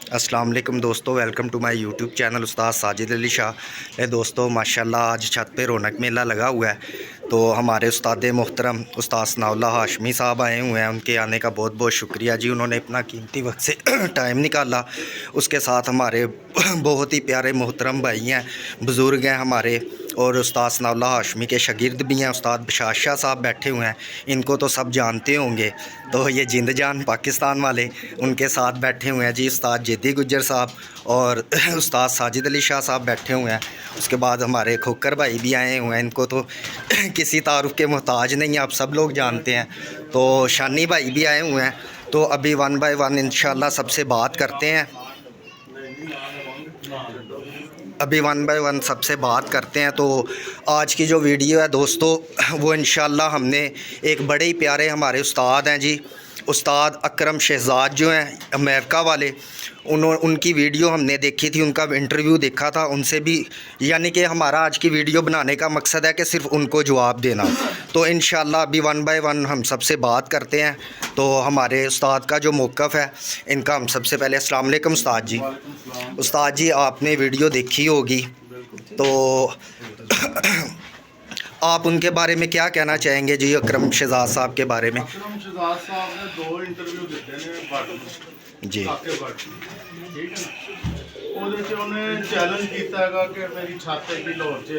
अस्सलाम वालेकुम दोस्तों, welcome to my YouTube channel Ustad Sajid Ali Shah. दोस्तों माशाल्लाह आज छत पे रौनक मेला लगा हुआ है। तो हमारे उस्ताद मोहतरम उस्ताद सनाउल्लाह हाशमी साहब आए हुए हैं। उनके आने का बहुत बहुत शुक्रिया जी, उन्होंने अपना कीमती वक्त से टाइम निकाला। उसके साथ हमारे बहुत ही प्यारे मोहतरम भाई हैं, बुज़ुर्ग हैं हमारे, और उस्ताद सनाउल्लाह हाशमी के शागिर्द भी हैं। उस्ताद बशार शाह साहब बैठे हुए हैं, इनको तो सब जानते होंगे। तो ये जिंद जान पाकिस्तान वाले उनके साथ बैठे हुए हैं जी। उस्ताद जेदी गुज्जर साहब और उस्ताद साजिद अली शाह साहब बैठे हुए हैं। उसके बाद हमारे खोकर भाई भी आए हुए हैं, इनको तो किसी तारुफ के मोहताज नहीं है, आप सब लोग जानते हैं। तो शानी भाई भी आए हुए हैं। तो अभी वन बाय वन इंशाल्लाह सबसे बात करते हैं। सबसे बात करते हैं। तो आज की जो वीडियो है दोस्तों, वो इंशाल्लाह हमने एक बड़े ही प्यारे हमारे उस्ताद हैं जी, उस्ताद अकरम शहजाद जो हैं अमेरिका वाले, उनकी वीडियो हमने देखी थी, उनका इंटरव्यू देखा था उनसे भी। यानी कि हमारा आज की वीडियो बनाने का मकसद है कि सिर्फ उनको जवाब देना। तो इंशाल्लाह अभी वन बाय वन हम सबसे बात करते हैं। तो हमारे उस्ताद का जो मौक़िफ़ है इनका, हम सबसे पहले अस्सलाम वालेकुम उस्ताद जी। उस्ताद जी आपने वीडियो देखी होगी, तो आप उनके बारे में क्या कहना चाहेंगे जी, अकरम शहजाद साहब के बारे में? अकरम शहजाद साहब ने 2 इंटरव्यू दिते ने भट्ट जी, ठीक है ना। ਉਹਦੇ 'ਚ ਉਹਨੇ ਚੈਲੰਜ ਕੀਤਾ ਹੈਗਾ ਕਿ ਮੇਰੀ ਛੱਤ ਹੈ ਕਿ ਲਾਹੌਰ 'ਚ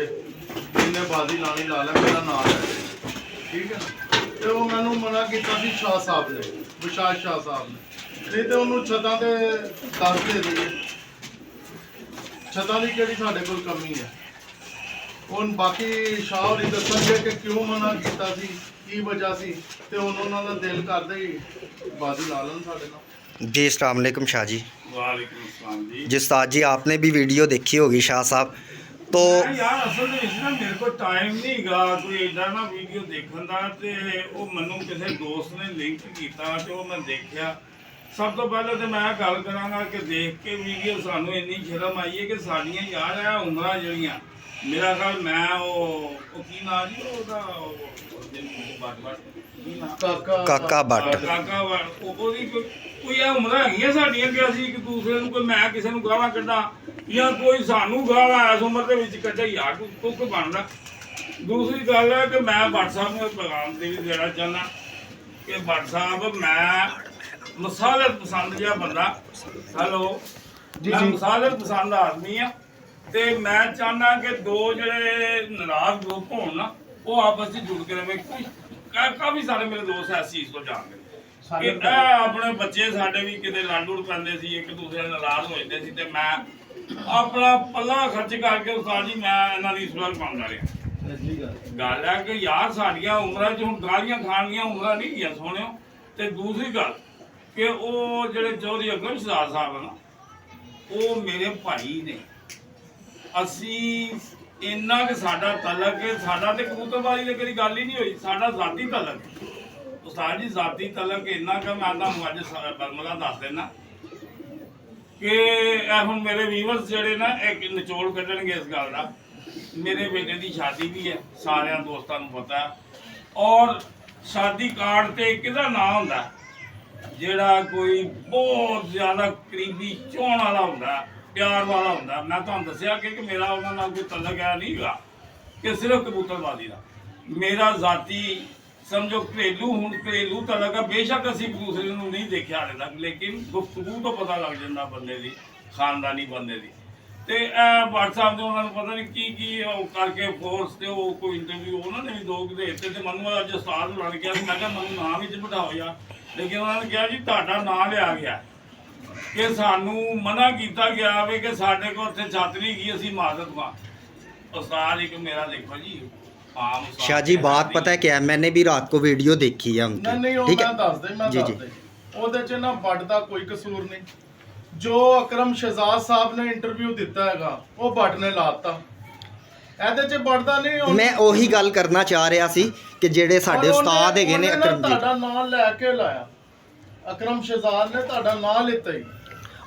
ਜਿੰਨੇ ਬਾਜ਼ੀ ਲਾਣੀ ਲਾ ਲੈ, ਮੇਰਾ ਨਾਮ ਹੈ, ਠੀਕ ਹੈ ਨਾ। ਤੇ ਉਹ ਮੈਨੂੰ ਮਨਾ ਕੀਤਾ ਸੀ ਸ਼ਾਹ ਸਾਹਿਬ ਨੇ, ਵਿਸ਼ਾਲ ਸ਼ਾਹ ਸਾਹਿਬ ਨੇ, ਨਹੀਂ ਤੇ ਉਹਨੂੰ ਛੱਤਾਂ ਤੇ ਦੱਸ ਦੇ ਦਈਏ, ਛੱਤਾਂ ਦੀ ਕਿਹੜੀ ਸਾਡੇ ਕੋਲ ਕਮੀ ਹੈ। ਹੁਣ ਬਾਕੀ ਸ਼ਾਹ ਹੋਰੀ ਦੱਸਣਗੇ ਕਿ ਕਿਉਂ ਮਨਾ ਕੀਤਾ ਸੀ, ਕੀ ਵਜ੍ਹਾ ਸੀ, ਤੇ ਹੁਣ ਉਹਨਾਂ ਦਾ ਦਿਲ ਕਰਦਾ ਹੀ ਬਾਜ਼ੀ ਲਾ ਲੈਣ ਸਾਡੇ ਨਾਲ। जी अस्सलाम वालेकुम शाह जी। वालेकुम अस्सलाम जी। जी उस्ताद जी आपने भी वीडियो देखी होगी शाह साहब, तो मैं यार असल में ना मेरे को टाइम नहीं गा कोई एडा ना वीडियो देखने का, ते वो मैनू किसी दोस्त ने लिंक किया ते वो मैं देखा। सब तो पहले तो मैं गल करांगा कि देख के वीडियो सानू इन्नी शर्म आई है कि साड़ियाँ यार है उमरां जड़ियाँ, मेरा ख्याल मैं वो की ना जी ओदा काका भट्ट ਕੋਈ ਉਮਰਾਂ ਹੈਗੀਆਂ ਸਾਡੀਆਂ ਕਿ ਅਸੀਂ ਇੱਕ ਦੂਸਰੇ ਨੂੰ, ਕੋਈ ਮੈਂ ਕਿਸੇ ਨੂੰ ਗਾਲਾਂ ਕੱਢਾਂ ਜਾਂ ਕੋਈ ਸਾਨੂੰ ਗਾਲਾਂ ਇਸ ਉਮਰ ਦੇ ਵਿੱਚ ਕੱਢੇ, ਯਾਰ ਤੂੰ ਕੋਈ ਬਣਦਾ। ਦੂਸਰੀ ਗੱਲ ਹੈ ਕਿ ਮੈਂ ਭੱਟ ਸਾਹਿਬ ਨੂੰ ਪੈਗਾਮ ਦੇ ਵੀ ਦੇਣਾ ਚਾਹੁੰਦਾ ਕਿ ਭੱਟ ਸਾਹਿਬ ਮੈਂ ਮਸਾਲਤ ਪਸੰਦ ਜਿਹਾ ਬੰਦਾ, ਹੈਲੋ ਜੀ, ਮਸਾਲਤ ਪਸੰਦ ਆਦਮੀ ਆ, ਤੇ ਮੈਂ ਚਾਹੁੰਦਾ ਕਿ ਦੋ ਜਿਹੜੇ ਨਾਰਾਜ਼ ਗਰੁੱਪ ਹੋਣ ਨਾ ਉਹ ਆਪਸ ਵਿੱਚ ਜੁੜ ਕੇ ਰਹੇ। ਕਾਫੀ ਸਾਰੇ ਮੇਰੇ ਦੋਸਤ ਇਸ ਚੀਜ਼ ਤੋਂ ਜਾਣਦੇ ਕਿ ਆਪਣੇ ਬੱਚੇ ਸਾਡੇ ਵੀ ਕਿਤੇ ਲਾਂਡੂੜ ਪੈਂਦੇ ਸੀ, ਇੱਕ ਦੂਸਰੇ ਨਾਲ ਨਾਰਾਜ਼ ਹੋ ਜਾਂਦੇ ਸੀ, ਤੇ ਮੈਂ ਆਪਣਾ ਪੱਲਾ ਖਰਚ ਕਰਕੇ ਉਸਤਾਦ ਜੀ ਮੈਂ ਇਹਨਾਂ ਦੀ ਇਸ ਵਾਰ ਪਾਉਂਦਾ ਰਿਹਾ। ਗੱਲ ਹੈ ਕਿ ਯਾਰ ਸਾਡੀਆਂ ਉਮਰਾਂ 'ਚ ਹੁਣ ਗਾਲੀਆਂ ਖਾਣ ਦੀਆਂ ਉਮਰਾਂ ਨਹੀਂ ਗਈਆਂ ਸੋਹਣਿਓ। ਤੇ ਦੂਸਰੀ ਗੱਲ ਕਿ ਉਹ ਜਿਹੜੇ ਚੌਧਰੀ ਅਕਰਮ ਸ਼ਹਜ਼ਾਦ ਸਾਹਿਬ ਹੈ ਨਾ, ਉਹ ਮੇਰੇ ਭਾਈ ਨੇ। ਅਸੀਂ ਇੰਨਾ ਕਿ ਸਾਡਾ ਤਲਕ ਹੈ, ਸਾਡਾ ਤੇ ਕਬੂਤਰਬਾਜ਼ੀ ਦੀ ਕਦੀ ਗੱਲ ਹੀ ਨਹੀਂ ਹੋਈ, ਸਾਡਾ ਜ਼ਾਤੀ ਤਲਕ ਉਸਤਾਦ ਜੀ, ਜ਼ਾਤੀ ਤਲਕ ਇੰਨਾ ਕਿ ਮੈਂ ਤੁਹਾਨੂੰ ਅੱਜ ਬਰਮਲਾ ਦੱਸ ਦੇਣਾ ਕਿ ਇਹ ਹੁਣ ਮੇਰੇ ਵੀਵਰਸ ਜਿਹੜੇ ਨਾ ਇੱਕ ਨਿਚੋੜ ਕੱਢਣਗੇ ਇਸ ਗੱਲ ਦਾ। ਮੇਰੇ ਬੇਟੇ ਦੀ ਸ਼ਾਦੀ ਵੀ ਹੈ, ਸਾਰਿਆਂ ਦੋਸਤਾਂ ਨੂੰ ਪਤਾ ਹੈ, ਔਰ ਸ਼ਾਦੀ ਕਾਰਡ ਤੇ ਕਿਹਦਾ ਨਾਂ ਹੁੰਦਾ ਜਿਹੜਾ ਕੋਈ ਬਹੁਤ ਜ਼ਿਆਦਾ ਕਰੀਬੀ ਚਾਹੁਣ ਵਾਲਾ ਹੁੰਦਾ, ਪਿਆਰ ਵਾਲਾ ਹੁੰਦਾ। ਮੈਂ ਤੁਹਾਨੂੰ ਦੱਸਿਆ ਕਿ ਮੇਰਾ ਉਹਨਾਂ ਨਾਲ ਕੋਈ ਤਲਕ ਹੈ ਨਹੀਂ ਗਾ ਕਿ ਸਿਰਫ ਕਬੂਤਰਬਾਜ਼ੀ ਦਾ। ਮੇਰਾ ਜ਼ਾਤੀ ਸਮਝੋ ਘਰੇਲੂ, ਹੁਣ ਘਰੇਲੂ ਤਲਕ ਆ। ਬੇਸ਼ੱਕ ਅਸੀਂ ਇੱਕ ਦੂਸਰੇ ਨੂੰ ਨਹੀਂ ਦੇਖਿਆ ਹਾਲੇ ਤੱਕ, ਲੇਕਿਨ ਗੁਫ਼ਤਗੂ ਤੋਂ ਪਤਾ ਲੱਗ ਜਾਂਦਾ ਬੰਦੇ ਦੀ, ਖਾਨਦਾਨੀ ਬੰਦੇ ਦੀ। ਤੇ ਇਹ ਵਟਸਐਪ ਤੇ ਉਹਨਾਂ ਨੂੰ ਪਤਾ ਨਹੀਂ ਕੀ ਉਹ ਕਰਕੇ ਫੋਰਸ ਤੇ ਉਹ ਕੋਈ ਇੰਟਰਵਿਊ ਉਹਨਾਂ ਨੇ ਵੀ 2 ਦੇ ਦਿੱਤੇ, ਤੇ ਮੈਨੂੰ ਅੱਜ ਉਸਤਾਦ ਬਣ ਗਿਆ ਸੀ। ਮੈਂ ਕਿਹਾ ਮੈਨੂੰ ਨਾਂ ਵਿੱਚ ਬਿਠਾਓ ਯਾਰ, ਲੇਕਿਨ ਉਹਨਾਂ ਨੇ ਕਿਹਾ ਜੀ ਤੁਹਾਡਾ ਨਾਂ ਲਿਆ ਗਿਆ ਕਿ ਸਾਨੂੰ ਮਨਾ ਕੀਤਾ ਗਿਆ ਵੇ ਕਿ ਸਾਡੇ ਕੋਲ ਉੱਥੇ ਛੱਤ ਨਹੀਂ ਗਈ, ਅਸੀਂ ਮਾਜ਼ਰਤ ਮਾਂ। उस्ताद एक मेरा देखो जी शाह जी बात पता है क्या है, मैंने भी रात को वीडियो देखी है उनकी, नहीं ठीक है जी जी। ਉਹਦੇ 'ਚ ਨਾ ਭੱਟ ਦਾ ਕੋਈ ਕਸੂਰ ਨਹੀਂ। ਜੋ ਅਕਰਮ ਸ਼ਹਜ਼ਾਦ ਸਾਹਿਬ ਨੇ ਇੰਟਰਵਿਊ ਦਿੱਤਾ ਹੈਗਾ ਉਹ ਭੱਟ ਨੇ ਲਾਤਾ, ਇਹਦੇ 'ਚ ਭੱਟ ਦਾ ਨਹੀਂ। ਮੈਂ ਉਹੀ ਗੱਲ ਕਰਨਾ ਚਾਹ ਰਿਹਾ ਸੀ ਕਿ ਜਿਹੜੇ ਸਾਡੇ ਉਸਤਾਦ ਹੈਗੇ ਨੇ ਅਕਰਮ ਜੀ, ਤੁਹਾਡਾ ਨਾਮ ਲੈ ਕੇ ਲਾਇਆ, ਅਕਰਮ ਸ਼ਹਜ਼ਾਦ ਨੇ ਤੁਹਾਡਾ ਨਾਮ ਲਿੱਤਾ ਹੀ।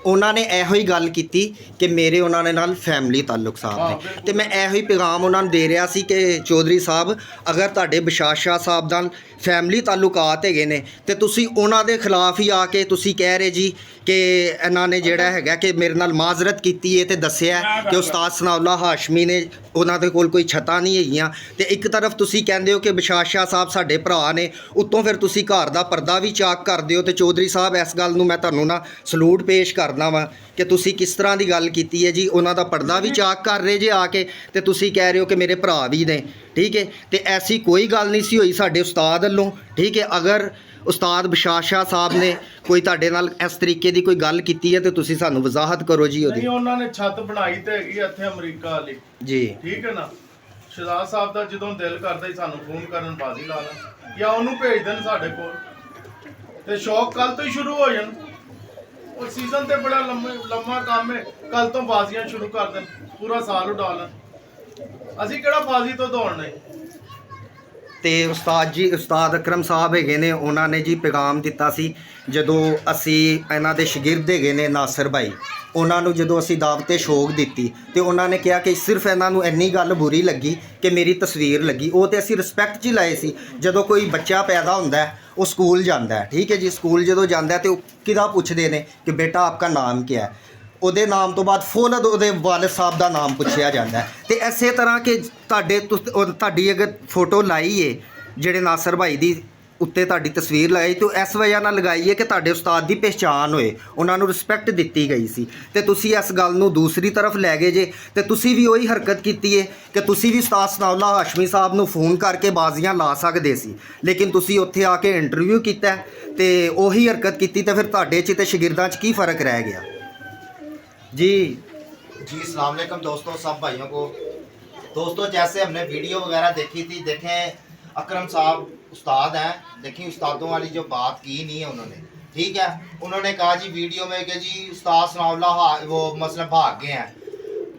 ਉਹਨਾਂ ਨੇ ਇਹੋ ਹੀ ਗੱਲ ਕੀਤੀ ਕਿ ਮੇਰੇ ਉਹਨਾਂ ਦੇ ਨਾਲ ਫੈਮਿਲੀ ਤਾਲੁਕ ਸਾਹਿਬ ਨੇ, ਤੇ ਮੈਂ ਇਹੋ ਹੀ ਪੈਗਾਮ ਉਹਨਾਂ ਨੂੰ ਦੇ ਰਿਹਾ ਸੀ ਕਿ ਚੌਧਰੀ ਸਾਹਿਬ ਅਗਰ ਤੁਹਾਡੇ ਬਸ਼ਾਰ ਸ਼ਾਹ ਸਾਹਿਬ ਨਾਲ ਫੈਮਿਲੀ ਤਾਲੁਕਾਤ ਹੈਗੇ ਨੇ ਤੇ ਤੁਸੀਂ ਉਹਨਾਂ ਦੇ ਖਿਲਾਫ ਹੀ ਆ ਕੇ ਤੁਸੀਂ ਕਹਿ ਰਹੇ ਜੀ ਕਿ ਇਹਨਾਂ ਨੇ ਜਿਹੜਾ ਹੈਗਾ ਕਿ ਮੇਰੇ ਨਾਲ ਮਾਜ਼ਰਤ ਕੀਤੀ ਹੈ ਤੇ ਦੱਸਿਆ ਕਿ ਉਸਤਾਦ ਸਨਾਉਲਾ ਹਾਸ਼ਮੀ ਨੇ ਉਹਨਾਂ ਦੇ ਕੋਲ ਕੋਈ ਛੱਤਾਂ ਨਹੀਂ ਹੈਗੀਆਂ, ਤੇ ਇੱਕ ਤਰਫ ਤੁਸੀਂ ਕਹਿੰਦੇ ਹੋ ਕਿ ਬਸ਼ਾਰ ਸ਼ਾਹ ਸਾਹਿਬ ਸਾਡੇ ਭਰਾ ਨੇ, ਉੱਤੋਂ ਫਿਰ ਤੁਸੀਂ ਘਰ ਦਾ ਪਰਦਾ ਵੀ ਚਾਕ ਕਰਦੇ ਹੋ। ਤੇ ਚੌਧਰੀ ਸਾਹਿਬ ਇਸ ਗੱਲ ਨੂੰ ਮੈਂ ਤੁਹਾਨੂੰ ਨਾ ਸਲੂਟ ਪੇਸ਼ ਕਰਦਾ ਵਾਂ ਕਿ ਤੁਸੀਂ ਕਿਸ ਤਰ੍ਹਾਂ ਦੀ ਗੱਲ ਕੀਤੀ ਹੈ ਜੀ, ਉਹਨਾਂ ਦਾ ਪਰਦਾ ਵੀ ਚਾਕ ਕਰ ਰਹੇ ਜੇ ਆ ਕੇ, ਤੇ ਤੁਸੀਂ ਕਹਿ ਰਹੇ ਹੋ ਕਿ ਮੇਰੇ ਭਰਾ ਵੀ ਨੇ, ਠੀਕ ਹੈ। ਤੇ ਐਸੀ ਕੋਈ ਗੱਲ ਨਹੀਂ ਸੀ ਹੋਈ ਸਾਡੇ ਉਸਤਾਦ ਵੱਲੋਂ, ਠੀਕ ਹੈ। ਅਗਰ ਉਸਤਾਦ ਬਸ਼ਾਰ ਸ਼ਾਹ ਸਾਹਿਬ ਨੇ ਕੋਈ ਤੁਹਾਡੇ ਨਾਲ ਇਸ ਤਰੀਕੇ ਦੀ ਕੋਈ ਗੱਲ ਕੀਤੀ ਹੈ ਤੇ ਤੁਸੀਂ ਸਾਨੂੰ ਵਜ਼ਾਹਤ ਕਰੋ ਜੀ ਉਹਦੀ। ਨਹੀਂ, ਉਹਨਾਂ ਨੇ ਛੱਤ ਬਣਾਈ ਤੇ ਹੈਗੀ ਇੱਥੇ ਅਮਰੀਕਾ ਵਾਲੀ ਜੀ ਠੀਕ ਹੈ ਨਾ। ਸ਼ਹਜ਼ਾਦ ਸਾਹਿਬ ਦਾ ਜਦੋਂ ਦਿਲ ਕਰਦਾ ਹੀ ਸਾਨੂੰ ਫੋਨ ਕਰਨ ਬਾਜ਼ੀ ਲਾ ਲੈਣ ਜਾਂ ਉਹਨੂੰ ਭੇਜ ਦੇਣ ਸਾਡੇ ਕੋਲ, ਤੇ ਸ਼ੌਕ ਕੱਲ ਤੋਂ ਹੀ ਸ਼ੁਰੂ ਹੋ ਜਾਣ। ਉਹ ਸੀਜ਼ਨ ਤੇ ਬੜਾ ਲੰਮਾ ਕੰਮ ਹੈ, ਕੱਲ ਤੋਂ ਬਾਜ਼ੀਆਂ ਸ਼ੁਰੂ ਕਰ ਦੇਣ, ਪੂਰਾ ਸਾਲ ਉਡਾ ਲੈਣ। ਅਸੀਂ ਕਿਹੜਾ ਬਾਜ਼ੀ ਤੋਂ ਦੌੜਨਾ ਹੈ। ਤੇ ਉਸਤਾਦ ਜੀ, ਉਸਤਾਦ ਅਕਰਮ ਸਾਹਿਬ ਹੈਗੇ ਨੇ, ਉਹਨਾਂ ਨੇ ਜੀ ਪੈਗਾਮ ਦਿੱਤਾ ਸੀ ਜਦੋਂ ਅਸੀਂ ਇਹਨਾਂ ਦੇ ਸ਼ਾਗਿਰਦ ਹੈਗੇ ਨੇ ਨਾਸਰ ਭਾਈ, ਉਹਨਾਂ ਨੂੰ ਜਦੋਂ ਅਸੀਂ ਦਾਵਤੇ ਸ਼ੌਕ ਦਿੱਤੀ ਤੇ ਉਹਨਾਂ ਨੇ ਕਿਹਾ ਕਿ ਸਿਰਫ ਇਹਨਾਂ ਨੂੰ ਇੰਨੀ ਗੱਲ ਬੁਰੀ ਲੱਗੀ ਕਿ ਮੇਰੀ ਤਸਵੀਰ ਲੱਗੀ। ਉਹ ਤੇ ਅਸੀਂ ਰਿਸਪੈਕਟ 'ਚ ਹੀ ਲਾਏ ਸੀ। ਜਦੋਂ ਕੋਈ ਬੱਚਾ ਪੈਦਾ ਹੁੰਦਾ ਹੈ ਉਹ ਸਕੂਲ ਜਾਂਦਾ ਹੈ, ਠੀਕ ਹੈ ਜੀ। ਸਕੂਲ ਜਦੋਂ ਜਾਂਦਾ ਤੇ ਉਹ ਕਿਹਦਾ ਪੁੱਛਦੇ ਨੇ ਕਿ ਬੇਟਾ ਆਪਕਾ ਨਾਮ ਕੀ ਹੈ, ਉਹਦੇ ਨਾਮ ਤੋਂ ਬਾਅਦ ਫੌਰਨ ਉਹਦੇ ਵਾਲਿਦ ਸਾਹਿਬ ਦਾ ਨਾਮ ਪੁੱਛਿਆ ਜਾਂਦਾ ਹੈ। ਤੇ ਇਸੇ ਤਰ੍ਹਾਂ ਕਿ ਤੁਹਾਡੀ ਅਗਰ ਫੋਟੋ ਲਾਈ ਏ ਜਿਹੜੇ ਨਾਸਰ ਭਾਈ ਦੀ ਉੱਤੇ ਤੁਹਾਡੀ ਤਸਵੀਰ ਲਗਾਈ, ਤੇ ਇਸ ਵਜ੍ਹਾ ਨਾਲ ਲਗਾਈ ਹੈ ਕਿ ਤੁਹਾਡੇ ਉਸਤਾਦ ਦੀ ਪਹਿਚਾਣ ਹੋਏ, ਉਹਨਾਂ ਨੂੰ ਰਿਸਪੈਕਟ ਦਿੱਤੀ ਗਈ ਸੀ। ਤੇ ਤੁਸੀਂ ਇਸ ਗੱਲ ਨੂੰ ਦੂਸਰੀ ਤਰਫ ਲੈ ਗਏ ਜੇ, ਤੇ ਤੁਸੀਂ ਵੀ ਉਹੀ ਹਰਕਤ ਕੀਤੀ ਹੈ ਕਿ ਤੁਸੀਂ ਵੀ ਉਸਤਾਦ ਸਨਾਉਲਾ ਹਾਸ਼ਮੀ ਸਾਹਿਬ ਨੂੰ ਫੋਨ ਕਰਕੇ ਬਾਜ਼ੀਆਂ ਲਾ ਸਕਦੇ ਸੀ, ਲੇਕਿਨ ਤੁਸੀਂ ਉੱਥੇ ਆ ਕੇ ਇੰਟਰਵਿਊ ਕੀਤਾ ਤੇ ਉਹੀ ਹਰਕਤ ਕੀਤੀ, ਤੇ ਫਿਰ ਤੁਹਾਡੇ 'ਚ ਤੇ ਸ਼ਾगिर्दां 'ਚ ਕੀ फ़र्क रह गया जी। अस्सलाम वालेकुम दोस्तों, सब भाइयों को। दोस्तों जैसे हमने वीडियो वगैरह देखी थी, देखें अकरम साहब उस्ताद हैं, देखिए उस्तादों वाली जो बात की नहीं है उन्होंने, ठीक है। उन्होंने कहा जी वीडियो में कि जी उस्ताद सनाउल्लाह वो मतलब भाग गए हैं।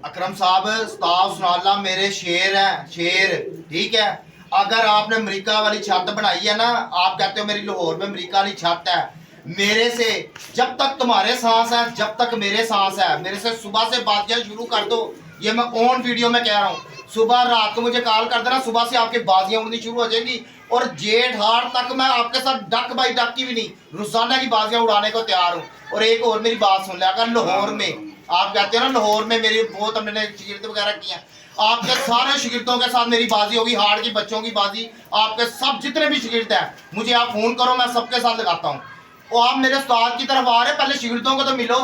अकरम साहब, उस्ताद सनाउल्लाह मेरे शेर हैं, शेर, ठीक है। अगर आपने अमेरिका वाली छत बनाई है ना, आप कहते हो मेरी लाहौर में अमेरिका वाली छत है, मेरे से जब तक तुम्हारे सांस है, जब तक मेरे सांस है, मेरे से सुबह से बातचीत शुरू कर दो। ये मैं ऑन वीडियो में कह रहा हूँ, सुबह रात को मुझे कॉल कर देना, सुबह से आपकी बाजियां उड़नी शुरू हो जाएंगी। और जेठ हाड़ तक मैं आपके साथ डक बाई डक की भी नहीं, रोजाना की बाजियां उड़ाने को तैयार हूँ। और एक और मेरी बात सुन ले, अगर लाहौर में आप कहते हो ना, लाहौर में मेरी बहुत मैंने शागिर्द वगैरह किए हैं, आपके सारे शागिर्दों के साथ मेरी बाजी होगी, हाड़ की बच्चों की बाजी, आपके सब जितने भी शागिर्द हैं मुझे आप फोन करो, मैं सबके साथ लगाता हूँ। और आप मेरे उस्ताद की तरफ आ रहे, पहले शागिर्दों को तो मिलो,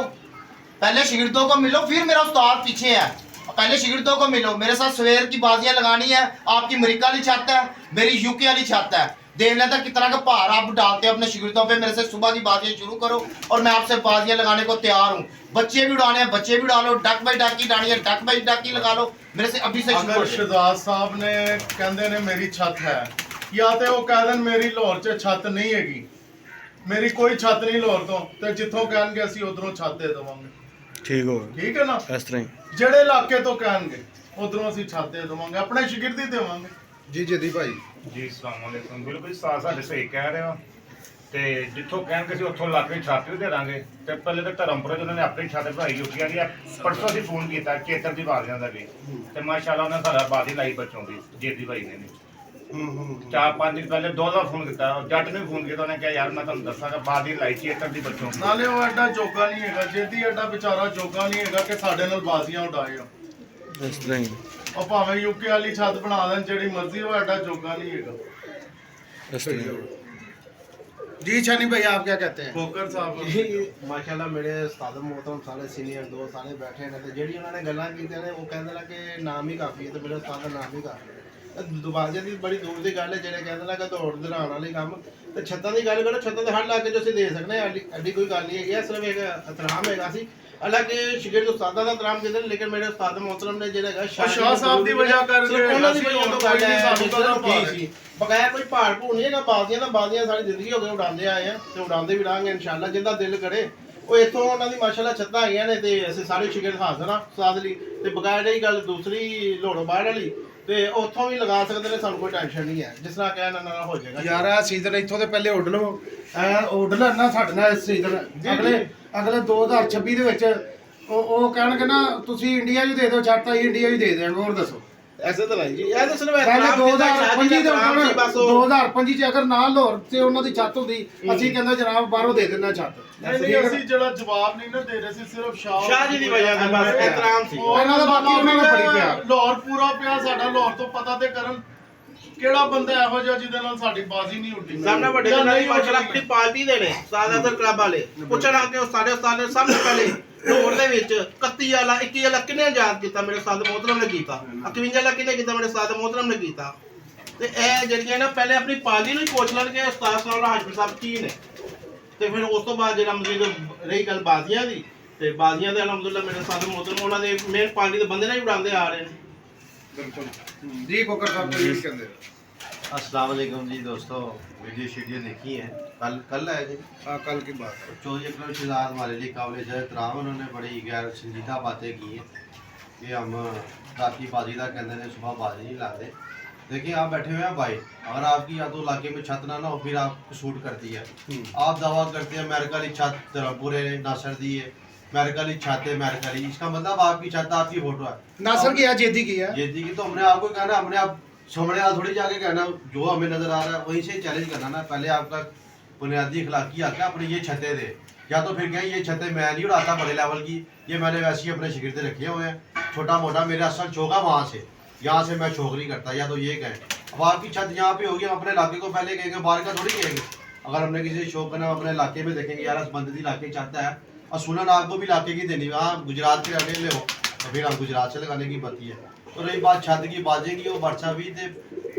पहले शागिर्दों को मिलो, फिर मेरा उस्ताद पीछे है। पहले शागिर्दों को मिलो, मेरे साथ सवेर की बाजियां लगानी है। आपकी अमेरिका वाली छत है, मेरी यूके वाली छत है, देख लेता कितना का भार आप डालते हो अपने शागिर्दों पे। मेरे से सुबह की बाजियां शुरू करो और मैं आपसे बाजियां लगाने को तैयार हूँ। बच्चे भी उड़ाने हैं, बच्चे भी उड़ा लो, डक बाई डक की उड़ानी है, डक बाई डक की लगा लो, मेरे से अभी से शुरू अगर करो। शहजाद साहब ने कहते ने मेरी छत है, या तो वो कह देन मेरी लाहौर च छत नहीं हैगी, मेरी कोई छत नहीं लाहौर तो जिथों कहणगे ਅਸੀਂ ਉਧਰੋਂ ਛੱਤ ਦੇ ਦੇਵਾਂਗੇ। ठीक हो ਠੀਕ ਹੈ ਨਾ, इस तरह ਜਿਹੜੇ ਇਲਾਕੇ ਤੋਂ ਕਹਿਣਗੇ ਉਧਰੋਂ ਅਸੀਂ ਛੱਤ ਦੇ ਦੇਵਾਂਗੇ, ਆਪਣੇ ਸ਼ਾਗਿਰਦ ਹੀ ਦੇਵਾਂਗੇ। ਜੀ ਜਦੀ ਭਾਈ ਜੀ ਅਸਲਾਮ ਵਾਲੇਕੁਮ। ਬਿਲਕੁਲ ਸਾਡੇ ਸਹੀ ਕਹਿ ਰਹੇ ਹੋ, ਤੇ ਜਿੱਥੋਂ ਕਹਿਣਗੇ ਅਸੀਂ ਉੱਥੋਂ ਲਾ ਕੇ ਛੱਤ ਵੀ ਦੇ ਦਾਂਗੇ। ਤੇ ਪਹਿਲੇ ਤਾਂ ਧਰਮਪੁਰੇ ਜਿਹਨਾਂ ਨੇ ਆਪਣੀ ਛੱਤ ਬਣਾਈ ਯੂਕੀ ਵਾਲੀ ਆ, ਪਰਸੋਂ ਅਸੀਂ ਫੋਨ ਕੀਤਾ ਚੇਤਰ ਦੀ ਬਾਜ਼ੀਆਂ ਦਾ ਵੀ, ਤੇ ਮਾਸ਼ਾਅੱਲਾ ਉਹਨਾਂ ਸਾਡਾ ਬਾਜ਼ੀ ਲਾਈ ਬੱਚੋਂ ਦੀ ਜੇਦੀ ਭਾਈ ਨੇ। 4-5 ਦਿਨ ਪਹਿਲੇ 2 ਦਾ ਫੋਨ ਕੀਤਾ, ਜੱਟ ਨੇ ਫੋਨ ਕੀਤਾ, ਉਹਨੇ ਕਿਹਾ ਯਾਰ ਮੈਂ ਤੁਹਾਨੂੰ ਦੱਸਾਂਗਾ ਬਾਜ਼ੀ ਲਾਈ ਚੇਤਰ ਦੀ ਬੱਚੋਂ ਦੀ। ਨਾਲੇ ਉਹ ਐਡਾ ਜੋਗਾ ਨਹੀਂ ਹੈਗਾ, ਜੇਦੀ ਐਡਾ ਵਿਚਾਰਾ ਜੋਗਾ ਨਹੀਂ ਹੈਗਾ ਕਿ ਸਾਡੇ ਨਾਲ ਬਾਜ਼ੀਆਂ ਉਡਾਏ। इस तरह ही ਉਹ ਭਾਵੇਂ ਯੂਕੇ ਵਾਲੀ ਛੱਤ ਬਣਾ ਦੇਣ ਜਿਹੜੀ ਮਰਜ਼ੀ, ਉਹ ਐਡਾ ਜੋਗਾ ਨਹੀਂ ਹੈਗਾ। इस तरह जी छानी भाई आप क्या कहते हैं? ਫੋਕਰ ਸਾਹਿਬ जी माशाल्लाह मेरे उस्ताद मोहतरम सारे सीनियर दोस्त सारे बैठे ने, ते ਜਿਹੜੀ ਉਹਨਾਂ ਨੇ ਗੱਲਾਂ ਕੀਤੀਆਂ ਨੇ ਉਹ ਕਹਿੰਦੇ ਨੇ ਕਿ ਨਾਮ ਹੀ ਕਾਫੀ ਹੈ, ਤੇ ਮੇਰੇ ਉਸਤਾਦ ਦਾ ਨਾਮ ਹੀ ਕਾਫੀ ਹੈ। ਦੁਬਾਰੇ ਦੀ ਬੜੀ ਦੂਰ ਦੀ ਗੱਲ ਹੈ, ਜਿਹੜੇ ਕਹਿੰਦੇ ਨੇ ਕਿ ਦੌੜ ਦੌੜਾਉਣ ਵਾਲੀ ਕੰਮ, ਤੇ ਛੱਤਾਂ ਦੀ ਗੱਲ ਕਰੋ, ਛੱਤਾਂ ਦੇ ਹਰ ਲਾ ਕੇ ਜੋ ਅਸੀਂ ਦੇ ਸਕਦੇ ਹਾਂ, ਐਡੀ ਕੋਈ ਗੱਲ ਨਹੀਂ ਹੈਗੀ। ਸਿਰਫ ਇੱਕ ਇਤਰਾਮ ਹੈਗਾ ਸੀ, ਹਾਲਾਂਕਿ ਸ਼ਾਗਿਰਦ ਉਸਤਾਦਾਂ ਦਾ ਇਤਰਾਮ ਕਰਦੇ ਨੇ, ਲੇਕਿਨ ਮੇਰੇ ਉਸਤਾਦ ਮੁਹਤਰਮ ਨੇ ਜਿਹੜਾ ਹੈਗਾ ਸ਼ਾਹ ਸਾਹਿਬ ਦੀ ਵਜ੍ਹਾ ਕਰਕੇ ਉਹਨਾਂ ਦੀ ਵਜ੍ਹਾ ਤੋਂ ਗੱਲ ਹੈ, ਸਾਨੂੰ ਤਾਂ ਕੀ ਸੀ ਬਗੈਰ ਕੋਈ ਭਾੜ ਭੂੜ ਨਹੀਂ ਹੈਗਾ। ਬਾਜ਼ੀਆਂ ਸਾਰੀ ਜ਼ਿੰਦਗੀ ਹੋ ਗਈ ਉਡਾਉਂਦੇ ਆਏ ਆ, ਤੇ ਉਡਾਉਂਦੇ ਵੀ ਰਹਾਂਗੇ ਇਨਸ਼ਾਅੱਲਾ, ਜਿੰਦਾ ਦਿਲ ਕਰੇ। ਉਹ ਇੱਥੋਂ ਉਹਨਾਂ ਦੀ ਮਾਸ਼ਾਅੱਲਾ ਛੱਤਾਂ ਹੈਗੀਆਂ ਨੇ, ਤੇ ਅਸੀਂ ਸਾਰੇ ਸ਼ਾਗਿਰਦ ਹਾਜ਼ਰ ਹਾਂ ਉਸਤਾਦ ਲਈ। ਤੇ ਬਗੈਰ ਇਹ ਗੱਲ ਦੂਸਰੀ ਲੋੜੋਂ ਬਾਹਰ ਵਾਲੀ, ਤੇ ਉੱਥੋਂ ਵੀ ਲਗਾ ਸਕਦੇ ਨੇ, ਸਾਨੂੰ ਕੋਈ ਟੈਨਸ਼ਨ ਨਹੀਂ ਹੈ, ਜਿਸ ਤਰ੍ਹਾਂ ਕਹਿਣ ਨਾਲ ਹੋ ਜਾਏਗਾ। ਯਾਰ ਆ ਸੀਜ਼ਨ ਇੱਥੋਂ ਦੇ ਪਹਿਲੇ ਉੱਡ ਲਓ, ਉੱਡ ਲੈਣਾ ਸਾਡੇ ਨਾਲ ਇਸ ਸੀਜ਼ਨ। ਅਗਲੇ 2026 ਦੇ ਵਿੱਚ ਉਹ ਕਹਿਣਗੇ ਨਾ ਤੁਸੀਂ ਇੰਡੀਆ ਵੀ ਦੇ ਦਿਓ ਛੱਤ, ਅਸੀਂ ਇੰਡੀਆ ਵੀ ਦੇ ਦਿਆਂਗੇ। ਹੋਰ ਦੱਸੋ ਐਸੇ ਤਾਂ ਨਹੀਂ ਜੀ, ਇਹ ਤਾਂ ਸਿਰਫ ਪਹਿਲੇ ਇਤਰਾਮ ਕੀਤਾ, ਸ਼ਾਦੀ 2025 ਦੇ ਦਾ ਇਤਰਾਮ ਸੀ ਬਸ ਉਹ। 2025 ਚ ਅਗਰ ਨਾ ਲਾਹੌਰ ਤੇ ਉਹਨਾਂ ਦੀ ਛੱਤ ਹੁੰਦੀ ਅਸੀਂ ਕਹਿੰਦੇ ਜਨਾਬ ਬਾਹਰੋਂ ਦੇ ਦਿੰਨਾ ਛੱਤ। ਨਹੀਂ ਅਸੀਂ ਜਿਹੜਾ ਜਵਾਬ ਨਹੀਂ ਨਾ ਦੇ ਰਹੇ ਸੀ ਸਿਰਫ ਸ਼ਾਹ ਜੀ ਦੀ ਵਜ੍ਹਾ ਨਾਲ ਬਸ ਇਤਰਾਮ ਸੀ। ਇਹਨਾਂ ਦਾ ਬਾਕੀ ਉਹਨਾਂ ਨੂੰ ਬੜੀ ਪਿਆਰ। ਲਾਹੌਰ ਪੂਰਾ ਪਿਆ ਸਾਡਾ, ਲਾਹੌਰ ਤੋਂ ਪਤਾ ਤੇ ਕਰਨ ਕਿਹੜਾ ਬੰਦਾ ਇਹੋ ਜਿਹਾ ਜਿਹਦੇ ਨਾਲ ਸਾਡੀ ਬਾਜ਼ੀ ਨਹੀਂ ਉੱਡੀ। ਸਾਹਮਣੇ ਵੱਡੇ ਜਾਂ ਜਨਾਬ ਨਹੀਂ ਮਾਸ਼ਾਅੱਲਾ ਉੱਡੀ। ਆਪਣੀ ਪਾਰਟੀ ਦੇ ਨੇ ਸਾਦਾਤਰ ਕਲੱਬ ਵਾਲੇ ਪੁੱਛਣ ਆ ਕੇ ਉਸਤਾਦ ਨੇ ਸਭ ਤੋਂ ਪਹਿਲੇ ਲਾਹੌਰ ਦੇ ਵਿੱਚ 31 ਵਾਲਾ 21 ਵਾਲਾ ਕਿਹਨੇ ਆਜ਼ਾਦ ਕੀਤਾ? ਮੇਰੇ ਉਸਤਾਦ ਮੋਹਤਰਮ ਨੇ ਕੀਤਾ। 51 ਵਾਲਾ ਕਿਹਨੇ ਕੀਤਾ? ਮੇਰੇ ਉਸਤਾਦ ਮੋਹਤਰਮ ਨੇ ਕੀਤਾ। ਤੇ ਇਹ ਜਿਹੜੀਆਂ ਨਾ ਪਹਿਲੇ ਆਪਣੀ ਪਾਰਟੀ ਨੂੰ ਹੀ ਪੁੱਛ ਲੈਣ ਕਿ ਉਸਤਾਦ ਸਾਹਿਬ ਹਾਜ਼ਰ ਸਾਹਿਬ ਕੀ ਨੇ, ਤੇ ਫਿਰ ਉਸ ਤੋਂ ਬਾਅਦ ਜਿਹੜਾ ਮਜ਼ੀਦ ਰਹੀ ਗੱਲ ਬਾਜ਼ੀਆਂ ਦੀ, ਤੇ ਬਾਜ਼ੀਆਂ ਦੇ ਅਲਹਮਦੁਲਿਲਾ ਮੇਰੇ ਉਸਤਾਦ ਮੋਹਤਰਮ ਉਹਨਾਂ ਦੇ ਮੇਨ ਪਾਰਟੀ ਦੇ ਬੰਦੇ ਨਾਲ ਹੀ ਉਡਾਉਂਦੇ ਆ ਰਹੇ ਨੇ। बिल्कुल जी कोकर साहब को यूज करते अस्सलाम वालेकुम जी दोस्तों, वीडियो शीडियो देखी है कल है जी हाँ कल की बात है। चौधरी अकरम शहजाद हमारे लिए काबिल एहतराम, उन्होंने बड़ी गैर संजीदा बातें की हैं कि हम राती बाजी का कहते हैं सुबह बाजी नहीं लाते। देखिए आप बैठे हुए हैं भाई, अगर आपकी या तो इलाके में छत ना हो फिर आपको सूट करती है। आप दावा करते हैं अमेरिका की छत धर्मपुरे नासर दी है, अमेरिका की छत है अमेरिका की, इसका मतलब आपकी छत आपकी फोटो है नासर की है जेदी की है। ये थी कि तो हमने आपको कहना, हमने आप सामने आप थोड़ी जाके कहना जो हमें नजर आ रहा है वहीं से चैलेंज करना ना। पहले आपका बुनियादी अखलाकी हक है अपनी ये छतें दे, या तो फिर कहें ये छतें मैं नहीं उड़ाता बड़े लेवल की, ये मैंने वैसे ही अपने शिगिर्द रखे हुए हैं, छोटा मोटा मेरा असल चौका वहाँ से, यहाँ से मैं छोकरी करता, या तो ये कहें। अब आपकी छत यहाँ पे होगी, हम अपने इलाके को पहले कहेंगे, बाहर का थोड़ी कहेंगे। अगर हमने किसी शौक करना अपने इलाके में देखेंगे यार इस बंदे इलाके चाहता है और सुनन आपको भी इलाके की देनी, हाँ गुजरात के रहने ले हो तो फिर हम गुजरात से लगाने की बती है। तो रही बात छत की बाजे की, वो बादशाह भी थे,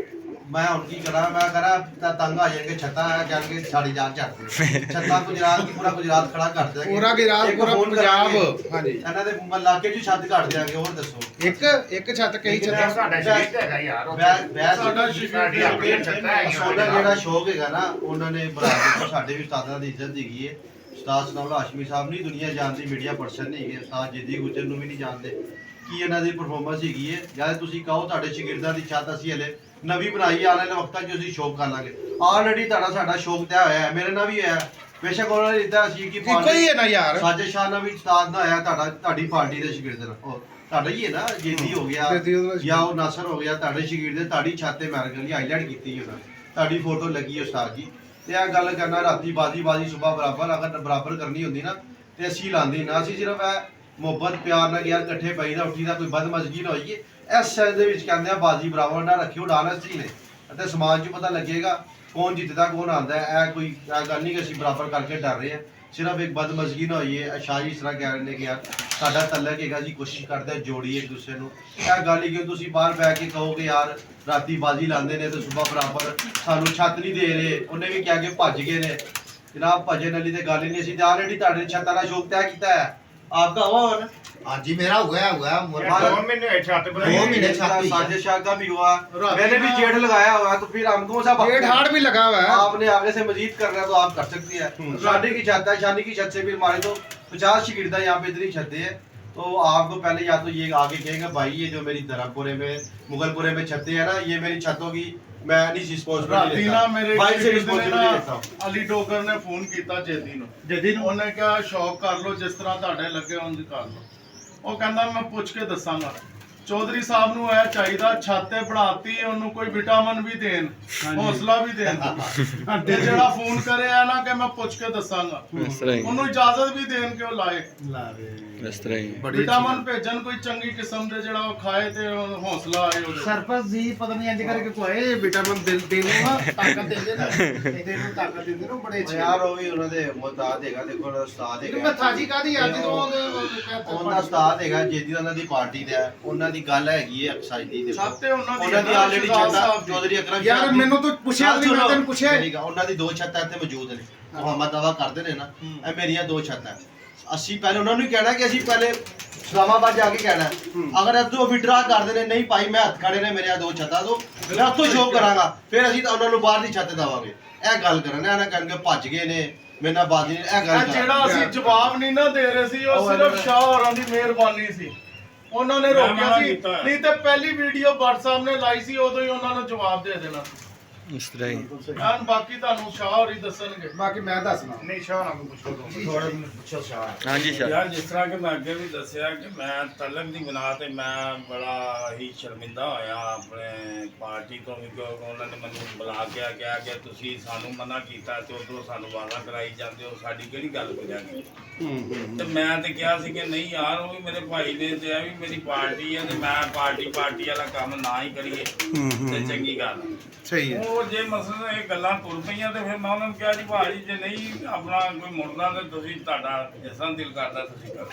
मैं उनकी करा मैं करा तंग आ जाएंगे, छत्ता है जाएंगे साड़ी जान चढ़ते छत्ता गुजरात की पूरा गुजरात खड़ा कर देंगे, पूरा गुजरात, एक पूरा फोन पंजाब, कराएंगे, हाँ जी। ਇਹਨਾਂ ਦੇ ਇਲਾਕੇ 'ਚ ਛੱਤ ਘੱਟ ਜਾਣਗੇ। ਹੋਰ ਦੱਸੋ एक छत कई छत ਸਾਡਾ ਸ਼ਿਕਾਇਤ ਹੈਗਾ ਯਾਰ ਸਾਡਾ ਸ਼ਿਕਾਇਤ ਆਪਣੀ ਉਹਨਾਂ ਜਿਹੜਾ ਸ਼ੌਕ ਹੈਗਾ ਨਾ ਉਹਨਾਂ ਨੇ ਬਰਾਬਰ ਸਾਡੇ ਵੀ ਉਸਤਾਦਾਂ ਦੀ ਇੱਜ਼ਤ ਹੈਗੀ ਹੈ। ਉਸਤਾਦ ਸਨਾਉਲਾ ਹਾਸ਼ਮੀ ਸਾਹਿਬ ਨਹੀਂ ਦੁਨੀਆ ਜਾਣਦੀ, ਮੀਡੀਆ ਪਰਸਨ ਨਹੀਂ ਹੈਗੇ, ਉਸਤਾਦ ਜਿੱਦੀ ਗੁੱਜਰ ਨੂੰ ਵੀ ਨਹੀਂ ਜਾਣਦੇ ਕੀ ਇਹਨਾਂ ਦੀ ਪਰਫਾਰਮੈਂਸ ਹੈਗੀ ਹੈ। ਜਦ ਤੁਸੀਂ ਕਹੋ ਤੁਹਾਡੇ ਸ਼ਾਗਿਰਦਾਂ ਦੀ ਛੱਤ ਅਸੀਂ ਹਲੇ ਨਵੀਂ ਬਣਾਈ ਆਉਣ ਵਾਲੇ ਵਕਤਾਂ 'ਚ ਅਸੀਂ ਸ਼ੌਕ ਕਰ ਲਾਂਗੇ। ਆਲਰੇਡੀ ਤੁਹਾਡਾ ਸਾਡਾ ਸ਼ੌਕ ਤੈਅ ਹੋਇਆ ਹੈ, ਮੇਰੇ ਨਾਲ ਵੀ ਹੋਇਆ ਬੇਸ਼ੱਕ ਉਹਨਾਂ ਨੇ ਇੱਦਾਂ ਸੀ ਕਿ ਇੱਕੋ ਹੀ ਹੈ ਨਾ ਯਾਰ। ਸਾਜੇ ਸ਼ਾਹ ਨਾਲ ਵੀ ਉਸਤਾਦ ਨਾਲ ਹੋਇਆ, ਤੁਹਾਡੀ ਪਾਰਟੀ ਦੇ ਸ਼ਾਗਿਰਦ ਨਾਲ ਉਹ ਤੁਹਾਡਾ ਹੀ ਹੈ ਨਾ, ਜੇਦੀ ਹੋ ਗਿਆ ਜੇਦੀ ਉਹਦਾ ਜਾਂ ਉਹ ਨਾਸਰ ਹੋ ਗਿਆ, ਤੁਹਾਡੇ ਸ਼ਾਗਿਰਦ ਦੇ ਤੁਹਾਡੀ ਛੱਤ ਤੇ ਮੈਰਗਲ ਦੀ ਹਾਈਲਾਈਟ ਕੀਤੀ ਉਹਨਾਂ ਨੇ, ਤੁਹਾਡੀ ਫੋਟੋ ਲੱਗੀ ਹੈ ਉਸਤਾਦ ਜੀ। ਤੇ ਇਹ ਗੱਲ ਕਰਨਾ ਰਾਤੀ ਬਾਜੀ ਸੁਬਹ ਬਰਾਬਰ, ਅਗਰ ਬਰਾਬਰ ਕਰਨੀ ਹੁੰਦੀ ਨਾ ਤੇ ਅਸੀਂ ਲਾਂਦੇ ਨਾ, ਅਸੀਂ ਸਿਰਫ ਇਹ ਮੁਹੱਬਤ ਪਿਆਰ ਨਾਲ ਯਾਰ ਇਕੱਠੇ ਪਈ ਦਾ ਉੱਠੀ ਦਾ ਕੋਈ ਬਦਮਜ਼ਗੀ ਨਾ ਹੋਈਏ। ਇਸ ਸਾਈਜ਼ ਦੇ ਵਿੱਚ ਕਹਿੰਦੇ ਆ ਬਾਜੀ ਬਰਾਬਰ ਨਾ ਰੱਖਿਓ, ਡਾਨਸਟੀ ਨੇ ਅਤੇ ਸਮਾਜ 'ਚ ਪਤਾ ਲੱਗੇਗਾ ਕੌਣ ਜਿੱਤਦਾ ਕੌਣ ਆਉਂਦਾ। ਇਹ ਕੋਈ ਇਹ ਗੱਲ ਨਹੀਂ ਕਿ ਅਸੀਂ ਬਰਾਬਰ ਕਰਕੇ ਡਰ ਰਹੇ ਹਾਂ, ਸਿਰਫ ਇੱਕ ਬਦਮਜ਼ਗੀ ਨਾ ਹੋਈਏ। ਸ਼ਾਹ ਜੀ ਇਸ ਤਰ੍ਹਾਂ ਕਹਿ ਰਹੇ ਨੇ ਕਿ ਯਾਰ ਸਾਡਾ ਤਲਕ ਹੈਗਾ ਜੀ, ਕੋਸ਼ਿਸ਼ ਕਰਦੇ ਜੋੜੀਏ ਇੱਕ ਦੂਸਰੇ ਨੂੰ। ਇਹ ਗੱਲ ਹੀ ਕਿ ਤੁਸੀਂ ਬਾਹਰ ਬੈ ਕੇ ਕਹੋਗੇ ਯਾਰ ਰਾਤੀ ਬਾਜੀ ਲਾਉਂਦੇ ਨੇ ਤੇ ਸੁਬਹ ਬਰਾਬਰ ਸਾਨੂੰ ਛੱਤ ਨਹੀਂ ਦੇ ਰਹੇ। ਉਹਨੇ ਵੀ ਕਿਹਾ ਕਿ ਭੱਜ ਗਏ ਨੇ, ਜਨਾਬ ਭਜਨ ਵਾਲੀ ਤੇ ਗੱਲ ਹੀ ਨਹੀਂ। ਅਸੀਂ ਤਾਂ ਆਲਰੇਡੀ ਤੁਹਾਡੇ ਛੱਤਾਂ ਦਾ ਸ਼ੌਕ ਤੈਅ ਕੀਤਾ ਹੈ। आपका हुआ हो ना? हाँ जी मेरा हुआ दो ਮਹੀਨੇ ਛੱਤ महीने छत हुई है। साजिश शाह का भी हुआ, मैंने भी जेठ लगाया हुआ है, तो फिर हमको सब डेढ़ हार्ड भी लगा हुआ है। आपने आगे से मजीद करना है तो आप कर सकती है। शादी की छत है, शादी की छत से भी हमारे तो 50 शिगिर्दा यहाँ पे इतनी छतें हैं। तो आपको पहले या तो ये आगे कहेंगे भाई ये जो मेरी धर्मपुरे में मुगलपुरे में छतें हैं ना, ये मेरी छतों की मैं नहीं ਰਾਤੀ ਨਾ ਮੇਰੇ भाई से ਸ਼ਾਗਿਰਦ ਨੇ रिस्पॉन्सिबिलिटी लेता हूँ। ਨਾ ਅਲੀ ਡੋਗਰ ਨੇ ਫੋਨ ਕੀਤਾ ਜੇਦੀ ਨੂੰ ਉਹਨੇ ਕਿਹਾ ਸ਼ੌਕ ਕਰ ਲਓ ਜਿਸ ਤਰ੍ਹਾਂ ਤੁਹਾਡੇ ਲੱਗੇ ਉਂਝ ਕਰ ਲਓ। ਉਹ ਕਹਿੰਦਾ ਮੈਂ ਪੁੱਛ ਕੇ ਦੱਸਾਂਗਾ। ਚੌਧਰੀ ਸਾਹਿਬ ਨੂੰ ਇਹ ਚਾਹੀਦਾ ਛੱਤ ਤੇ ਬਣਾਤੀ ਉਹਨੂੰ ਕੋਈ ਵਿਟਾਮਿਨ ਵੀ ਦੇਣ, ਹੌਸਲਾ ਵੀ ਦੇਣ। ਤੇ ਜਿਹੜਾ ਫੋਨ ਕਰਿਆ ਨਾ ਕਿ ਮੈਂ ਪੁੱਛ ਕੇ ਦੱਸਾਂਗਾ, ਉਹਨੂੰ ਇਜਾਜ਼ਤ ਵੀ ਦੇਣ ਕਿ ਉਹ ਲਾਏ ਇਸ ਤਰ੍ਹਾਂ ਹੀ ਵਿਟਾਮਿਨ ਭੇਜਣ ਕੋਈ ਚੰਗੀ ਕਿਸਮ ਦੇ ਜਿਹੜਾ ਉਹ ਖਾਏ ਤੇ ਉਹਨੂੰ ਹੌਸਲਾ ਆਏ ਉਹਦੇ। सरपंच जी पता नहीं इंज करके कोई विटामिन देने ना ताकत देंगे ना, ਇਹਦੇ ਨੂੰ ਤਾਕਤ ਦਿੰਦੇ ਨੇ ਬੜੇ ਅੱਛੇ यार वो भी उन्होंने मुहताज हैगा, देखो उन्होंने उस्ताद ਮੈਂ हैगा, ਥਾਜੀ ਕਾਦੀ ਅੱਜ ਤੋਂ ਉਹਨਾਂ ਉਸਤਾਦ ਹੈਗਾ ਜਿਹਦੀ ਉਹਨਾਂ ਦੀ ਪਾਰਟੀ ਦਾ ਹੈ, ਉਹਨਾਂ ਦੀ ਗੱਲ ਹੈਗੀ ਹੈ ਅਕਸਾਈ ਦੀ। ਦੇਖੋ ਸਭ ਤੇ ਉਹਨਾਂ ਉਹਨਾਂ ਦੀ ਆਲਰੇਡੀ ਸ਼ਹਿਜ਼ਾਦ ਛੱਤਾਂ ਸਾਹਿਬ ਦੀ। ਚੌਧਰੀ ਅਕਰਮ ਯਾਰ ਸ਼ਾਹ ਦੀ- ਮੈਨੂੰ ਤਾਂ ਪੁੱਛਿਆ ਨਹੀਂ, ਮੈਂ ਤੈਨੂੰ ਪੁੱਛਿਆ ਠੀਕ ਆ, ਉਹਨਾਂ ਦੀ ਦੋ ਛੱਤਾਂ ਇੱਥੇ ਮੌਜੂਦ ਨੇ, ਮੁਹੰਮਦ ਦਾਵਾ ਕਰਦੇ ਨੇ ਨਾ ਇਹ ਮੇਰੀਆਂ ਦੋ ਛੱਤਾਂ। ਅਸੀਂ ਪਹਿਲੇ ਉਹਨਾਂ ਨੂੰ ਹੀ ਕਹਿਣਾ ਕਿ ਅਸੀਂ ਪਹਿਲੇ ਇਸਲਾਮਾਬਾਦ ਜਾ ਕੇ ਕਹਿਣਾ ਅਗਰ ਇੱਥੋਂ ਵਿਡਰਾ ਕਰਦੇ ਨੇ ਨਹੀਂ ਭਾਈ ਮੈਂ ਹੱਥ ਖੜੇ ਨੇ ਮੇਰੀਆਂ ਦੋ ਛੱਤਾਂ ਤੋਂ ਮੈਂ ਉੱਥੋਂ ਸ਼ੋਅ ਕਰਾਂਗਾ, ਫਿਰ ਅਸੀਂ ਤਾਂ ਉਹਨਾਂ ਨੂੰ ਬਾਹਰ ਦੀ ਛੱਤ ਦੇਵਾਂਗੇ। ਇਹ ਗੱਲ ਕਰਨਾ ਨਾ ਕਹਿਣਗੇ ਭੱਜ ਗਏ ਨੇ ਮੇਰੇ ਨਾਲ ਬਾਜੀ ਇਹ ਗੱਲ ਇਹ ਜਿਹੜਾ ਅਸੀਂ ਜਵਾਬ ਨਹੀਂ ਨਾ ਦੇ ਰਹੇ ਸੀ ਉਹ ਸਿਰਫ ਸ਼ਾਹ ਹੋਰਾਂ ਦੀ ਮਿਹਰਬਾਨੀ ਸੀ, ਉਹਨਾਂ ਨੇ ਰੋਕਿਆ ਸੀ। ਨਹੀਂ ਤੇ ਪਹਿਲੀ ਵੀਡੀਓ WhatsApp ਨੇ ਲਾਈ ਸੀ ਉਦੋਂ ਹੀ ਉਹਨਾਂ ਨੂੰ ਜਵਾਬ ਦੇ ਦੇਣਾ। ਇਸ ਤਰ੍ਹਾਂ ਹੀ ਐਨ ਬਾਕੀ ਤੁਹਾਨੂੰ ਸ਼ਾਹ ਹੋਰੀ ਦੱਸਣਗੇ। ਬਾਕੀ ਮੈਂ ਦੱਸਣਾ ਨਹੀਂ ਸ਼ਾਹ ਨਾਲ ਪੁੱਛੋ ਥੋੜਾ ਪੁੱਛੋ ਸ਼ਾਹ। ਹਾਂਜੀ ਸਰ। ਯਾਰ ਜਿਸ ਤਰ੍ਹਾਂ ਕਿ ਮੈਂ ਅੱਗੇ ਵੀ ਦੱਸਿਆ ਕਿ ਮੈਂ ਤਲਕ ਦੀ ਬਣਾ ਤੇ ਮੈਂ ਬੜਾ ਹੀ ਸ਼ਰਮਿੰਦਾ ਹੋਇਆ ਆਪਣੇ ਪਾਰਟੀ ਤੋਂ ਵੀ, ਕਿਉਂਕਿ ਉਹਨਾਂ ਨੇ ਮੈਨੂੰ ਬੁਲਾ ਕੇ ਕਿਹਾ ਕਿ ਤੁਸੀਂ ਸਾਨੂੰ ਮਨਾ ਕੀਤਾ ਤੇ ਉਧਰੋਂ ਸਾਨੂੰ ਵਾਅਦਾ ਕਰਾਈ ਜਾਂਦੇ ਹੋ, ਸਾਡੀ ਕਿਹੜੀ ਗੱਲ ਹੋ ਜਾਣੀ। ਤੇ ਮੈਂ ਤੇ ਕਿਹਾ ਸੀ ਕਿ ਨਹੀਂ ਯਾਰ, ਉਹ ਵੀ ਮੇਰੇ ਭਾਈ ਨੇ ਤੇ ਇਹ ਵੀ ਮੇਰੀ ਪਾਰਟੀ ਹੈ ਤੇ ਮੈਂ ਪਾਰਟੀ ਵਾਲਾ ਕੰਮ ਨਾ ਹੀ ਕਰੀਏ ਤੇ ਚੰਗੀ ਗੱਲ। ਸਹੀ ਹੈ। ਉਹ ਜੇ ਮਸਲਾ ਇਹ ਗੱਲਾਂ ਤੁਰ ਪਈਆਂ ਤੇ ਫਿਰ ਮੈਂ ਉਹਨਾਂ ਨੂੰ ਕਿਹਾ ਜੀ ਭਾਜੀ ਜੇ ਨਹੀਂ ਆਪਣਾ ਕੋਈ ਮੁੜਦਾ ਤੇ ਤੁਸੀਂ ਤੁਹਾਡਾ ਜਿਸ ਤਰ੍ਹਾਂ ਦਿਲ ਕਰਦਾ ਤੁਸੀਂ ਕਰੋ।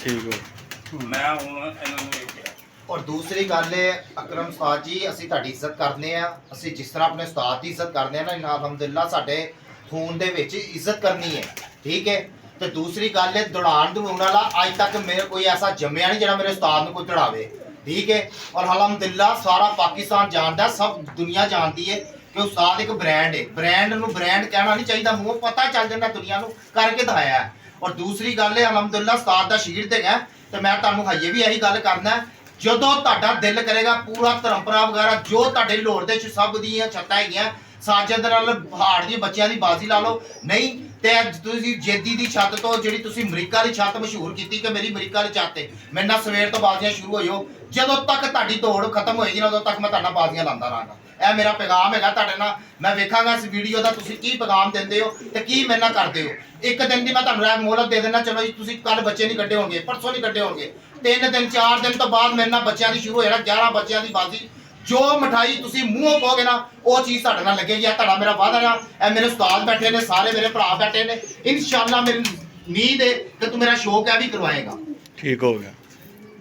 ਠੀਕ ਹੋ। ਮੈਂ ਹੁਣ ਇਹਨਾਂ ਨੂੰ ਇਹ ਕਿਹਾ। ਔਰ ਦੂਸਰੀ ਗੱਲ ਹੈ ਅਕਰਮ ਉਸਤਾਦ ਜੀ, ਅਸੀਂ ਤੁਹਾਡੀ ਇੱਜ਼ਤ ਕਰਦੇ ਆ। ਅਸੀਂ ਜਿਸ ਤਰ੍ਹਾਂ ਆਪਣੇ ਉਸਤਾਦ ਦੀ ਇੱਜ਼ਤ ਕਰਦੇ ਆ ਨਾ, ਅਲਹਮਦੁਲਿਲਾ ਸਾਡੇ ਖੂਨ ਦੇ ਵਿੱਚ ਇੱਜ਼ਤ ਕਰਨੀ ਹੈ, ਠੀਕ ਹੈ। ਤੇ ਦੂਸਰੀ ਗੱਲ ਹੈ ਦੌੜਾਉਣ ਵਾਲਾ ਅੱਜ ਤੱਕ ਮੇਰੇ ਕੋਈ ਐਸਾ ਜੰਮਿਆ ਨਹੀਂ ਜਿਹੜਾ ਮੇਰੇ ਉਸਤਾਦ ਨੂੰ ਕੋਈ ਦੌੜਾਵੇ, ਠੀਕ ਹੈ। ਔਰ ਅਲਹਮਦੁਲਿਲਾ ਸਾਰਾ ਪਾਕਿਸਤਾਨ ਜਾਣਦਾ, ਸਭ ਦੁਨੀਆ ਜਾਣਦੀ ਹੈ ਕਿ ਉਸਤਾਦ ਇੱਕ ਬ੍ਰਾਂਡ ਹੈ। ਬ੍ਰਾਂਡ ਨੂੰ ਬ੍ਰਾਂਡ ਕਹਿਣਾ ਨਹੀਂ ਚਾਹੀਦਾ, ਮੂੰਹ ਪਤਾ ਚੱਲ ਜਾਂਦਾ ਦੁਨੀਆ ਨੂੰ, ਕਰਕੇ ਦਿਖਾਇਆ ਹੈ। ਔਰ ਦੂਸਰੀ ਗੱਲ ਹੈ ਅਲਹਮਦੁਲਿਲਾ ਉਸਤਾਦ ਦਾ ਸ਼ਗੀਰਦ ਹੈਗਾ ਤੇ ਮੈਂ ਤੁਹਾਨੂੰ ਹਜੇ ਵੀ ਇਹੀ ਗੱਲ ਕਰਨਾ, ਜਦੋਂ ਤੁਹਾਡਾ ਦਿਲ ਕਰੇਗਾ ਪੂਰਾ ਧਰਮਪਰਾ ਵਗੈਰਾ ਜੋ ਤੁਹਾਡੇ ਲੋੜ ਦੇ ਸਭ ਦੀਆਂ ਛੱਤਾਂ ਹੈਗੀਆਂ, ਸਾਜਦ ਨਾਲ ਹਾੜ ਦੀ ਬੱਚਿਆਂ ਦੀ ਬਾਜ਼ੀ ਲਾ ਲਓ। ਨਹੀਂ ਤੇ ਤੁਸੀਂ ਜੇਦੀ ਦੀ ਛੱਤ ਤੋਂ ਜਿਹੜੀ ਤੁਸੀਂ ਅਮਰੀਕਾ ਦੀ ਛੱਤ ਮਸ਼ਹੂਰ ਕੀਤੀ ਕਿ ਮੇਰੀ ਅਮਰੀਕਾ ਦੀ ਛੱਤ ਹੈ, ਮੇਰੇ ਨਾਲ ਸਵੇਰ ਤੋਂ ਬਾਜ਼ੀਆਂ ਸ਼ੁਰੂ ਹੋਈਓ, ਜਦੋਂ ਤੱਕ ਤੁਹਾਡੀ ਦੌੜ ਖਤਮ ਹੋਏਗੀ ਨਾ ਉਦੋਂ ਤੱਕ ਮੈਂ ਤੁਹਾਡਾ ਬਾਜ਼ੀਆਂ ਲਾਉਂਦਾ ਰਹਾਂਗਾ। ਇਹ ਮੇਰਾ ਪੈਗਾਮ ਹੈਗਾ ਤੁਹਾਡੇ ਨਾਲ। ਮੈਂ ਵੇਖਾਂਗਾ ਇਸ ਵੀਡੀਓ ਦਾ ਤੁਸੀਂ ਕੀ ਪੈਗਾਮ ਦਿੰਦੇ ਹੋ ਤੇ ਕੀ ਮੇਰੇ ਨਾਲ ਕਰਦੇ ਹੋ। ਇੱਕ ਦਿਨ ਦੀ ਮੈਂ ਤੁਹਾਨੂੰ ਰਾਇ ਮੋਹਲਤ ਦੇ ਦੇਣਾ, ਚਲੋ ਜੀ ਤੁਸੀਂ ਕੱਲ ਬੱਚੇ ਨਹੀਂ ਕੱਢੇ ਹੋਣਗੇ, ਪਰਸੋਂ ਨਹੀਂ ਕੱਢੇ ਹੋਣਗੇ, 3 ਦਿਨ 4 ਦਿਨ ਤੋਂ ਬਾਅਦ ਮੇਰੇ ਨਾਲ ਬੱਚਿਆਂ ਦੀ ਸ਼ੁਰੂ ਹੋ ਜਾਣਾ, 11 ਬੱਚਿਆਂ ਦੀ ਬਾਜ਼ੀ। ਜੋ ਮਠਾਈ ਤੁਸੀਂ ਮੂੰਹੋਂ ਕਹੋਗੇ ਨਾ ਉਹ ਚੀਜ਼ ਤੁਹਾਡੇ ਨਾਲ ਲੱਗੇਗੀ। ਤੁਹਾਡਾ ਮੇਰਾ ਵਾਅਦਾ ਨਾ, ਇਹ ਮੇਰੇ ਉਸਤਾਦ ਬੈਠੇ ਨੇ, ਸਾਰੇ ਮੇਰੇ ਭਰਾ ਬੈਠੇ ਨੇ, इंशाल्लाह मेरी उम्मीद है कि तू मेरा शौक है भी करवाएगा। ठीक हो गया।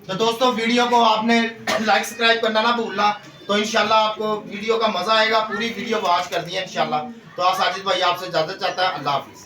तो दोस्तों वीडियो को आपने लाइक सब्सक्राइब करना ना भूलना, तो इंशाल्लाह आपको वीडियो का मजा आएगा। पूरी वीडियो वॉच कर दी है इंशाल्लाह। तो साजिद भाई आपसे इजाजत चाहता है, अल्लाह हाफिज़।